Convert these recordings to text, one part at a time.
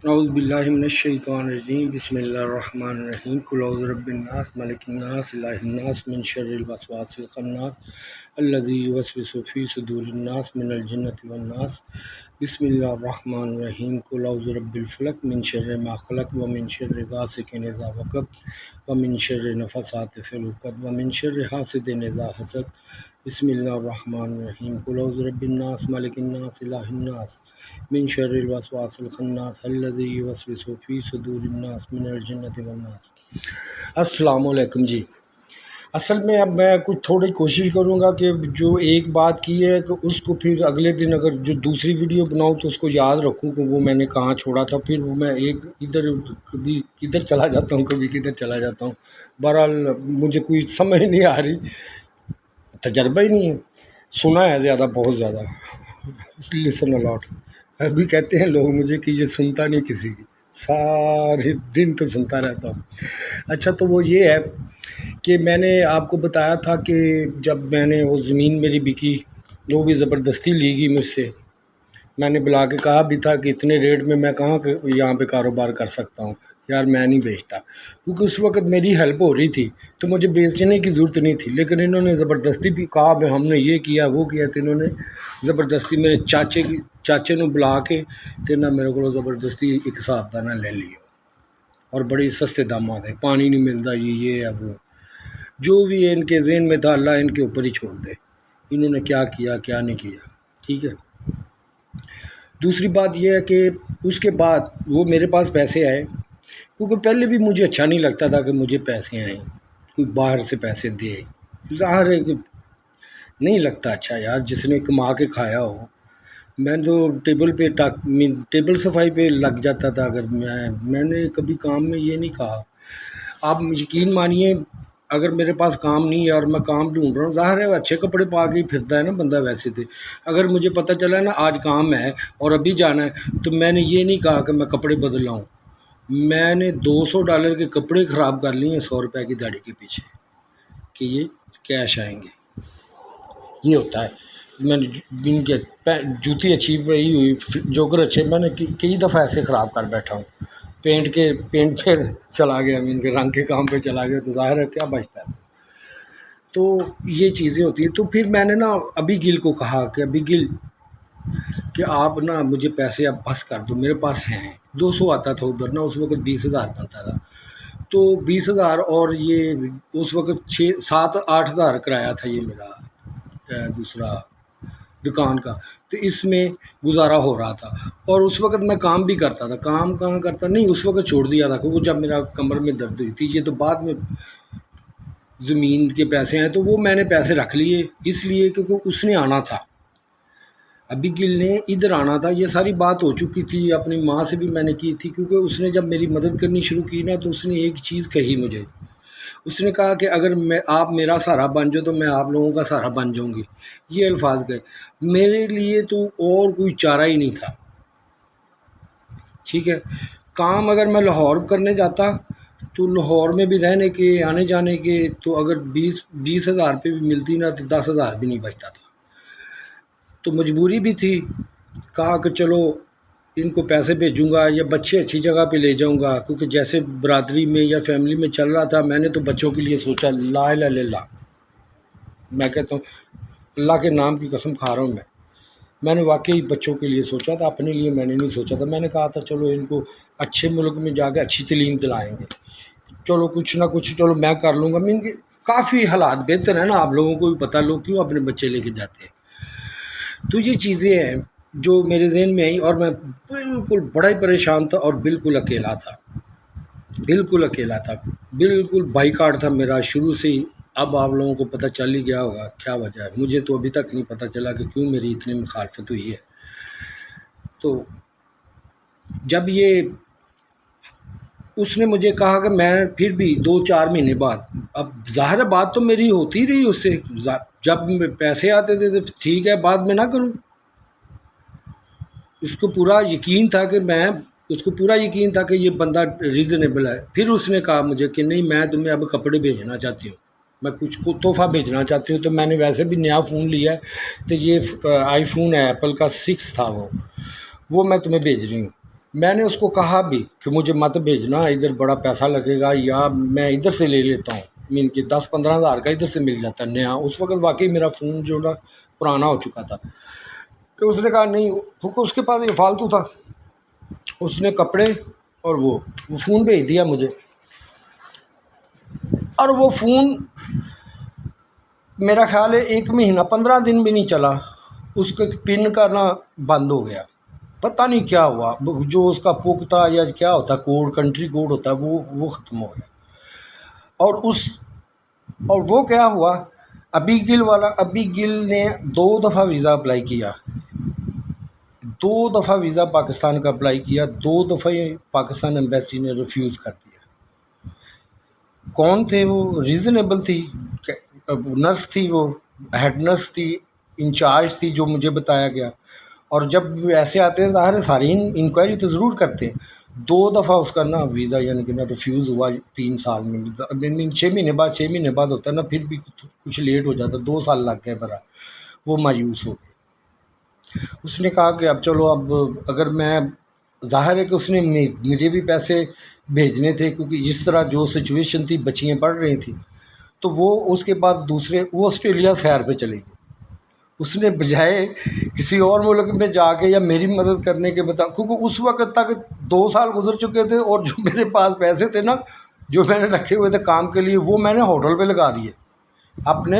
اعوذ باللہ من الشیطان الرجیم بسم اللہ الرحمن الرحیم قل اعوذ برب الناس ملک الناس الہ الناس من شر الوسواس الخناس الذی یوسوس فی صدور الناس من الجنۃ والناس بسم اللہ الرحمن الرحیم قل اعوذ برب الفلق من شر ما خلق ومن شر غاسق اذا وقب ومن شر النفاثات فی العقد ومن شر حاسد اذا حسد بسم اللہ الرحمن الرحیم قل اعوذ برب الناس ملک الناس الہ الناس من شر الوسواس الخناس الذی یوسوس فی صدور الناس من الجنۃ والناس۔ السلام علیکم جی۔ اصل میں اب میں کچھ تھوڑی کوشش کروں گا کہ جو ایک بات کی ہے کہ اس کو پھر اگلے دن اگر جو دوسری ویڈیو بناؤں تو اس کو یاد رکھوں کہ وہ میں نے کہاں چھوڑا تھا، پھر وہ میں ایک ادھر کبھی ادھر چلا جاتا ہوں کبھی کدھر چلا جاتا ہوں۔ بہرحال مجھے کوئی سمجھ نہیں آ رہی، تجربہ ہی نہیں ہے، سنا ہے زیادہ، بہت زیادہ، لسن الاٹ۔ ابھی کہتے ہیں لوگ مجھے کہ یہ سنتا نہیں کسی کی، سارے دن تو سنتا رہتا ہوں۔ اچھا، تو وہ یہ ہے کہ میں نے آپ کو بتایا تھا کہ جب میں نے وہ زمین میری بکی، وہ بھی زبردستی لی گئی مجھ سے، میں نے بلا کے کہا بھی تھا کہ اتنے ریٹ میں کہاں یہاں پہ کاروبار کر سکتا ہوں، یار میں نہیں بیچتا، کیونکہ اس وقت میری ہیلپ ہو رہی تھی تو مجھے بیچنے کی ضرورت نہیں تھی، لیکن انہوں نے زبردستی بھی کہا بھی ہم نے یہ کیا وہ کیا، تو انہوں نے زبردستی میرے چاچے نو بلا کے تو نہ میرے کو زبردستی ایک حساب کا نہ لے لیا، اور بڑی سستے داموں ہے، پانی نہیں ملتا یہ ہے وہ، جو بھی ان کے ذہن میں تھا اللہ ان کے اوپر ہی چھوڑ دے، انہوں نے کیا کیا کیا نہیں کیا، ٹھیک ہے۔ دوسری بات یہ ہے کہ اس کے بعد وہ میرے پاس پیسے آئے، کیونکہ پہلے بھی مجھے اچھا نہیں لگتا تھا کہ مجھے پیسے آئیں، کوئی باہر سے پیسے دے، ظاہر ہے کہ نہیں لگتا اچھا یار، جس نے کما کے کھایا ہو۔ میں تو ٹیبل صفائی پہ لگ جاتا تھا، اگر میں نے کبھی کام میں یہ نہیں کہا۔ آپ یقین مانیے، اگر میرے پاس کام نہیں ہے اور میں کام ڈھونڈ رہا ہوں، ظاہر ہے اچھے کپڑے پا کے ہی پھرتا ہے نا بندہ ویسے تھے، اگر مجھے پتہ چلا نا آج کام ہے اور ابھی جانا ہے تو میں نے یہ نہیں کہا کہ میں کپڑے بدل لاؤں، میں نے $200 کے کپڑے خراب کر لیے ہیں 100 روپے کی داڑھی کے پیچھے کہ یہ کیش آئیں گے، یہ ہوتا ہے۔ میں نے جن کے جوتی اچھی پہی ہوئی، جوکر اچھے، میں نے کئی دفعہ ایسے خراب کر بیٹھا ہوں، پینٹ پھر چلا گیا، ان کے رنگ کے کام پہ چلا گیا تو ظاہر ہے کیا بچتا ہے۔ تو یہ چیزیں ہوتی ہیں۔ تو پھر میں نے نا ابھی گل کو کہا کہ ابھی گل کہ آپ نا مجھے پیسے اب بس کر دو، میرے پاس ہیں 200 آتا تھا ادھر نا، اس وقت 20,000 بنتا تھا، تو 20,000 اور یہ اس وقت 7-8 ہزار کرایہ تھا یہ میرا دوسرا دکان کا، تو اس میں گزارا ہو رہا تھا، اور اس وقت میں کام بھی کرتا تھا، کام کہاں کرتا نہیں، اس وقت چھوڑ دیا تھا کیونکہ جب میرا کمر میں درد ہوئی تھی، یہ تو بعد میں زمین کے پیسے ہیں تو وہ میں نے پیسے رکھ لیے، اس لیے کیونکہ اس نے آنا تھا، ابھی گل نے ادھر آنا تھا، یہ ساری بات ہو چکی تھی، اپنی ماں سے بھی میں نے کی تھی، کیونکہ اس نے جب میری مدد کرنی شروع کی نا تو اس نے ایک چیز کہی مجھے، اس نے کہا کہ اگر آپ میرا سہارا بن جاؤ تو میں آپ لوگوں کا سہارا بن جاؤں گی، یہ الفاظ گئے میرے لیے، تو اور کوئی چارہ ہی نہیں تھا، ٹھیک ہے۔ کام اگر میں لاہور کرنے جاتا تو لاہور میں بھی رہنے کے آنے جانے کے تو اگر 20,000 روپے بھی ملتی نا تو 10,000 بھی نہیں بچتا تھا، تو مجبوری بھی تھی، کہا کہ چلو ان کو پیسے بھیجوں گا یا بچے اچھی جگہ پہ لے جاؤں گا، کیونکہ جیسے برادری میں یا فیملی میں چل رہا تھا، میں نے تو بچوں کے لیے سوچا، لا الہ الا اللہ، میں کہتا ہوں اللہ کے نام کی قسم کھا رہا ہوں، میں نے واقعی بچوں کے لیے سوچا تھا، اپنے لیے میں نے نہیں سوچا تھا، میں نے کہا تھا چلو ان کو اچھے ملک میں جا کے اچھی تعلیم دلائیں گے، چلو کچھ نہ کچھ چلو میں کر لوں گا، میں کہ کافی حالات بہتر ہیں نا، آپ لوگوں کو بھی پتہ، لوگ کیوں اپنے بچے لے کے جاتے ہیں۔ تو یہ چیزیں ہیں جو میرے ذہن میں آئیں، اور میں بالکل بڑا ہی پریشان تھا، اور بالکل اکیلا تھا، بالکل بائیکاٹ تھا میرا شروع سے ہی۔ اب آپ لوگوں کو پتہ چل ہی گیا ہوگا کیا وجہ ہے، مجھے تو ابھی تک نہیں پتہ چلا کہ کیوں میری اتنی مخالفت ہوئی ہے۔ تو جب یہ اس نے مجھے کہا کہ میں پھر بھی 2-4 مہینے بعد، اب ظاہر بات تو میری ہوتی رہی اس سے، جب پیسے آتے تھے تو ٹھیک ہے، بعد میں نہ کروں، اس کو پورا یقین تھا کہ یہ بندہ ریزنیبل ہے۔ پھر اس نے کہا مجھے کہ نہیں، میں تمہیں اب کپڑے بھیجنا چاہتی ہوں، میں کچھ کو تحفہ بھیجنا چاہتی ہوں، تو میں نے ویسے بھی نیا فون لیا ہے، تو یہ آئی فون ہے ایپل کا 6 تھا وہ میں تمہیں بھیج رہی ہوں، میں نے اس کو کہا بھی کہ مجھے مت بھیجنا، ادھر بڑا پیسہ لگے گا، یا میں ادھر سے لے لیتا ہوں، مین کہ 10-15 ہزار کا ادھر سے مل جاتا ہے نیا۔ اس وقت واقعی میرا فون جو نا پرانا ہو چکا تھا۔ تو اس نے کہا نہیں، کیونکہ اس کے پاس یہ فالتو تھا، اس نے کپڑے اور وہ فون بھیج دیا مجھے، اور وہ فون میرا خیال ہے 1 مہینہ 15 دن بھی نہیں چلا، اس کے پن کا نا بند ہو گیا، پتہ نہیں کیا ہوا، جو اس کا پک تھا یا کیا ہوتا ہے کوڈ، کنٹری کوڈ ہوتا ہے، وہ ختم ہو گیا۔ اور وہ کیا ہوا، ابھی گل نے 2 دفعہ ویزا اپلائی کیا، 2 دفعہ ویزا پاکستان کا اپلائی کیا، 2 دفعہ پاکستان ایمبیسی نے ریفیوز کر دیا۔ کون تھے وہ؟ ریزنیبل تھی، نرس تھی، وہ ہیڈ نرس تھی، انچارج تھی، جو مجھے بتایا گیا۔ اور جب ایسے آتے ہیں ظاہر ہے ساری انکوائری تو ضرور کرتے ہیں۔ 2 دفعہ اس کا نا ویزا یعنی کہ نا ریفیوز ہوا 3 سال میں، 6 مہینے بعد ہوتا ہے نا، پھر بھی کچھ لیٹ ہو جاتا، 2 سال لگ گئے برا، وہ مایوس ہو گئے۔ اس نے کہا کہ اب چلو، اب اگر میں، ظاہر ہے کہ اس نے مجھے بھی پیسے بھیجنے تھے، کیونکہ جس طرح جو سچویشن تھی، بچیاں پڑھ رہی تھیں، تو وہ اس کے بعد وہ آسٹریلیا سیر پہ چلے گئی۔ اس نے بجائے کسی اور ملک میں جا کے یا میری مدد کرنے کے بتا، کیونکہ اس وقت تک 2 سال گزر چکے تھے، اور جو میرے پاس پیسے تھے نا، جو میں نے رکھے ہوئے تھے کام کے لیے، وہ میں نے ہوٹل پہ لگا دیے، اپنے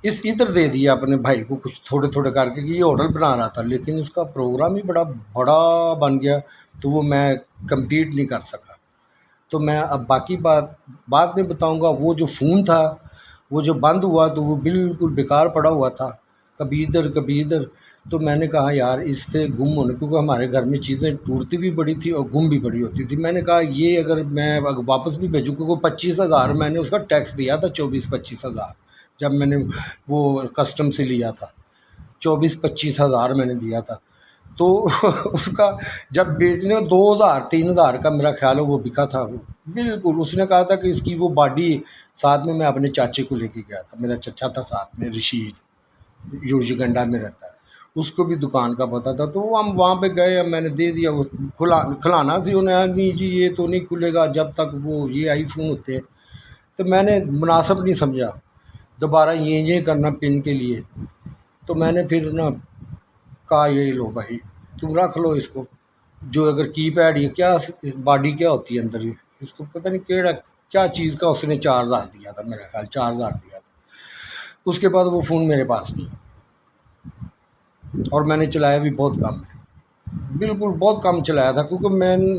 ادھر دے دیا اپنے بھائی کو، کچھ تھوڑے تھوڑے کر کے، کہ یہ ہوٹل بنا رہا تھا، لیکن اس کا پروگرام ہی بڑا بڑا بن گیا، تو وہ میں کمپیٹ نہیں کر سکا۔ تو میں اب باقی بعد میں بتاؤں گا۔ وہ جو فون تھا، وہ جو بند ہوا، تو وہ بالکل بیکار پڑا ہوا تھا، کبھی ادھر۔ تو میں نے کہا یار اس سے گم ہونے، کیونکہ ہمارے گھر میں چیزیں ٹوٹتی بھی بڑی تھی اور گم بھی بڑی ہوتی تھی۔ میں نے کہا یہ اگر میں واپس بھی بھیجوں، کیونکہ 25,000 میں نے اس کا ٹیکس دیا تھا، 24-25,000 جب میں نے وہ کسٹم سے لیا تھا، 24-25,000 میں نے دیا تھا۔ تو اس کا جب بیچنے 2,000-3,000 کا میرا خیال ہے وہ بکا تھا، وہ بالکل۔ اس نے کہا تھا کہ اس کی وہ باڈی ساتھ میں اپنے چاچے کو لے کے گیا تھا، میرا چچا تھا ساتھ میں، رشید، جو یوگنڈا میں رہتا ہے، اس کو بھی دکان کا پتہ تھا۔ تو ہم وہاں پہ گئے، میں نے دے دیا، کھلانا سی انہیں، نہیں جی یہ تو نہیں کھلے گا جب تک وہ یہ آئی فون ہوتے ہیں۔ تو میں نے مناسب نہیں سمجھا دوبارہ یہ کرنا پن کے لیے، تو میں نے پھر نا کہا یہ لو بھائی تم رکھ لو اس کو، جو اگر کی پیڈ، یہ کیا باڈی کیا ہوتی ہے اندر، اس کو پتہ نہیں کیا چیز کا اس نے 4,000 دیا تھا، میرا خیال 4,000 دیا تھا۔ اس کے بعد وہ فون میرے پاس نہیں ہے، اور میں نے چلایا بھی بہت کم ہے، بالکل بہت کم چلایا تھا، کیونکہ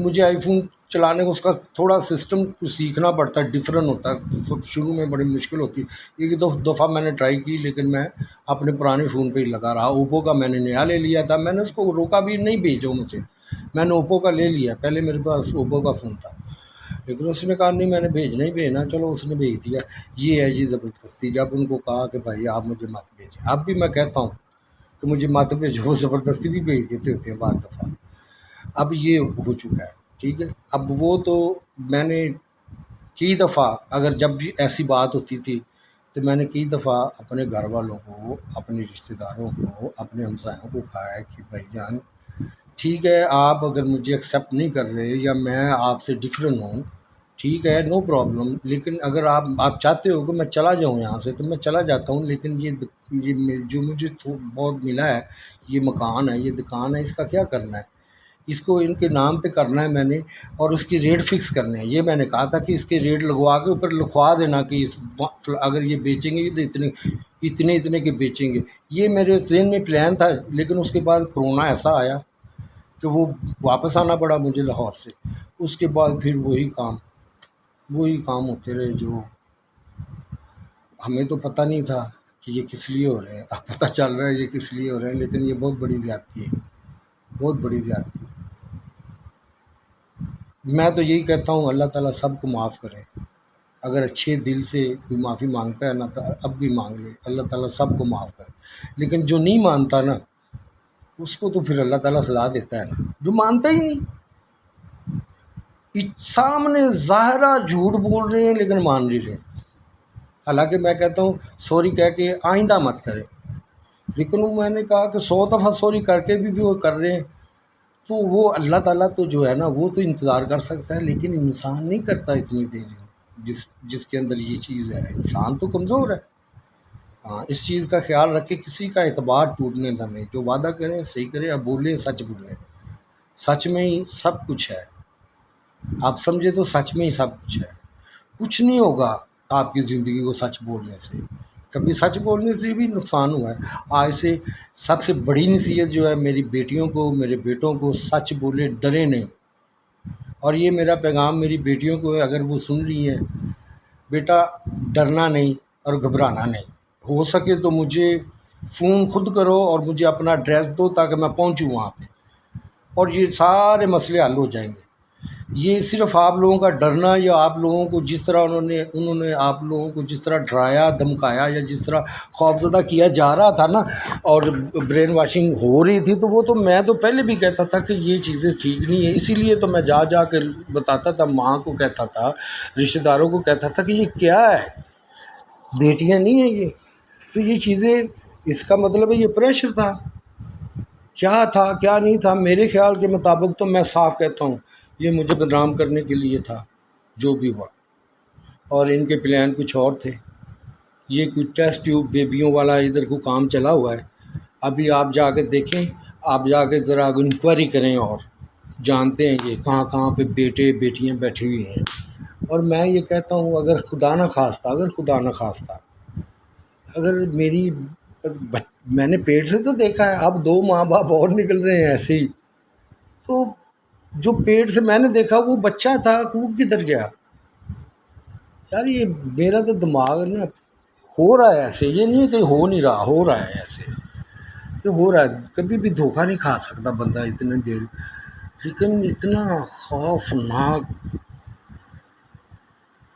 مجھے آئی فون چلانے کو اس کا تھوڑا سسٹم سیکھنا پڑتا ہے، ڈفرینٹ ہوتا ہے، تو شروع میں بڑی مشکل ہوتی ہے۔ 1-2 دفعہ میں نے ٹرائی کی، لیکن میں اپنے پرانے فون پہ ہی لگا رہا۔ اوپو کا میں نے نیا لے لیا تھا، میں نے اس کو روکا بھی نہیں بھیجو مجھے، میں نے اوپو کا لے لیا، پہلے میرے پاس اوپو کا فون تھا، لیکن اس نے کہا نہیں میں نے بھیجنا ہی بھیجنا، چلو اس نے بھیج دیا۔ یہ ہے جی زبردستی، جب ان کو کہا کہ بھائی آپ مجھے مت بھیجیں، اب بھی میں کہتا ہوں کہ مجھے مت بھیجو، وہ زبردستی بھی بھیج دیتے ہوتے ہیں بعض دفعہ۔ اب یہ ہو چکا ہے، ٹھیک ہے۔ اب وہ تو میں نے کئی دفعہ، اگر جب بھی ایسی بات ہوتی تھی تو میں نے کئی دفعہ اپنے گھر والوں کو، اپنے رشتہ داروں کو، اپنے ہمسایوں کو کہا ہے کہ بھائی جان ٹھیک ہے، آپ اگر مجھے ایکسیپٹ نہیں کر رہے یا میں آپ سے ڈفرینٹ ہوں، ٹھیک ہے، نو پرابلم، لیکن اگر آپ چاہتے ہو کہ میں چلا جاؤں یہاں سے تو میں چلا جاتا ہوں، لیکن یہ جو مجھے بہت ملا ہے، یہ مکان ہے، یہ دکان ہے، اس کا کیا کرنا ہے؟ اس کو ان کے نام پہ کرنا ہے میں نے، اور اس کی ریٹ فکس کرنے ہیں۔ یہ میں نے کہا تھا کہ اس کے ریٹ لگوا کے اوپر لکھوا دینا کہ اگر یہ بیچیں گے تو اتنے کے بیچیں گے۔ یہ میرے ذہن میں پلان تھا، لیکن اس کے بعد کرونا ایسا آیا کہ وہ واپس آنا پڑا مجھے لاہور سے۔ اس کے بعد پھر وہی کام ہوتے رہے، جو ہمیں تو پتہ نہیں تھا کہ یہ کس لیے ہو رہے ہیں، اب پتہ چل رہا ہے یہ کس لیے ہو رہے ہیں، لیکن یہ بہت بڑی زیادتی ہے، بہت بڑی زیادتی ہے۔ میں تو یہی کہتا ہوں اللہ تعالیٰ سب کو معاف کرے، اگر اچھے دل سے کوئی معافی مانگتا ہے نا تو اب بھی مانگ لے، اللہ تعالیٰ سب کو معاف کرے، لیکن جو نہیں مانتا نا اس کو تو پھر اللہ تعالیٰ سزا دیتا ہے نا، جو مانتا ہی نہیں، سامنے ظاہرہ جھوٹ بول رہے ہیں لیکن مان نہیں رہے۔ حالانکہ میں کہتا ہوں سوری کہہ کے آئندہ مت کریں، لیکن میں نے کہا کہ 100 دفعہ سوری کر کے بھی وہ کر رہے ہیں، تو وہ اللہ تعالیٰ تو جو ہے نا وہ تو انتظار کر سکتا ہے، لیکن انسان نہیں کرتا اتنی دیر، جس کے اندر یہ چیز ہے، انسان تو کمزور ہے۔ ہاں، اس چیز کا خیال رکھے، کسی کا اعتبار ٹوٹنے نہ دیں، جو وعدہ کریں صحیح کریں، اب بولیں سچ بولیں، سچ میں ہی سب کچھ ہے، آپ سمجھے تو سچ میں ہی سب کچھ ہے، کچھ نہیں ہوگا آپ کی زندگی کو سچ بولنے سے، کبھی سچ بولنے سے بھی نقصان ہوا ہے۔ آج سے سب سے بڑی نصیحت جو ہے میری بیٹیوں کو، میرے بیٹوں کو، سچ بولے، ڈرے نہیں، اور یہ میرا پیغام میری بیٹیوں کو ہے، اگر وہ سن رہی ہیں، بیٹا ڈرنا نہیں اور گھبرانا نہیں، ہو سکے تو مجھے فون خود کرو اور مجھے اپنا ایڈریس دو تاکہ میں پہنچوں وہاں پہ، اور یہ سارے مسئلے حل ہو جائیں گے۔ یہ صرف آپ لوگوں کا ڈرنا، یا آپ لوگوں کو جس طرح انہوں نے آپ لوگوں کو جس طرح ڈرایا دھمکایا یا جس طرح خوفزدہ کیا جا رہا تھا نا، اور برین واشنگ ہو رہی تھی، تو وہ تو میں تو پہلے بھی کہتا تھا کہ یہ چیزیں ٹھیک نہیں ہیں، اسی لیے تو میں جا کے بتاتا تھا، ماں کو کہتا تھا، رشتہ داروں کو کہتا تھا کہ یہ کیا ہے، بیٹیاں نہیں ہیں یہ، تو یہ چیزیں، اس کا مطلب ہے یہ پریشر تھا، کیا تھا کیا نہیں تھا، میرے خیال کے مطابق تو میں صاف کہتا ہوں یہ مجھے بدنام کرنے کے لیے تھا، جو بھی ہوا، اور ان کے پلان کچھ اور تھے۔ یہ کوئی ٹیسٹ ٹیوب بیبیوں والا ادھر کو کام چلا ہوا ہے، ابھی آپ جا کے دیکھیں، آپ جا کے ذرا انکوائری کریں، اور جانتے ہیں یہ کہاں کہاں پہ بیٹے بیٹیاں بیٹھی ہوئی ہیں۔ اور میں یہ کہتا ہوں، اگر خدا نہ خواستہ اگر میں نے پیٹ سے تو دیکھا ہے، اب 2 ماں باپ اور نکل رہے ہیں ایسے ہی، تو جو پیٹ سے میں نے دیکھا وہ بچہ تھا، وہ کدھر گیا یار؟ یہ میرا تو دماغ نا ہو رہا ہے ایسے، یہ نہیں کہ ہو نہیں رہا، ہو رہا ہے ایسے، یہ ہو رہا ہے، کبھی بھی دھوکہ نہیں کھا سکتا بندہ اتنے دیر، لیکن اتنا خوفناک،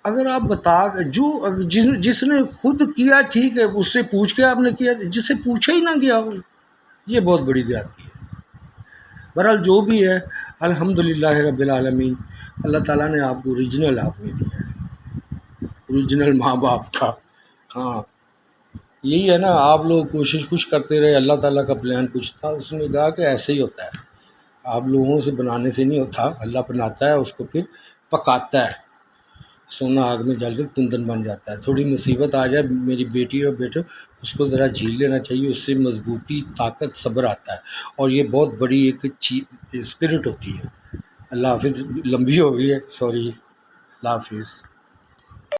اگر آپ جس نے خود کیا ٹھیک ہے، اس سے پوچھ کے آپ نے کیا، جس سے پوچھا ہی نہ گیا، یہ بہت بڑی زیادتی ہے۔ بہرحال جو بھی ہے، الحمدللہ رب العالمین، اللہ تعالیٰ نے آپ کو اوریجنل آپ نے دیا ہے، اوریجنل ماں باپ کا۔ ہاں، یہی ہے نا، آپ لوگ کوشش کچھ کرتے رہے، اللہ تعالیٰ کا پلان کچھ تھا، اس نے کہا کہ ایسے ہی ہوتا ہے، آپ لوگوں سے بنانے سے نہیں ہوتا، اللہ بناتا ہے، اس کو پھر پکاتا ہے، سونا آگ میں جل کر کندن بن جاتا ہے۔ تھوڑی مصیبت آ جائے میری بیٹی اور بیٹے، اس کو ذرا جھیل لینا چاہیے، اس سے مضبوطی، طاقت، صبر آتا ہے، اور یہ بہت بڑی ایک اسپرٹ ہوتی ہے۔ اللہ حافظ، لمبی ہو گئی ہے، سوری، اللہ حافظ۔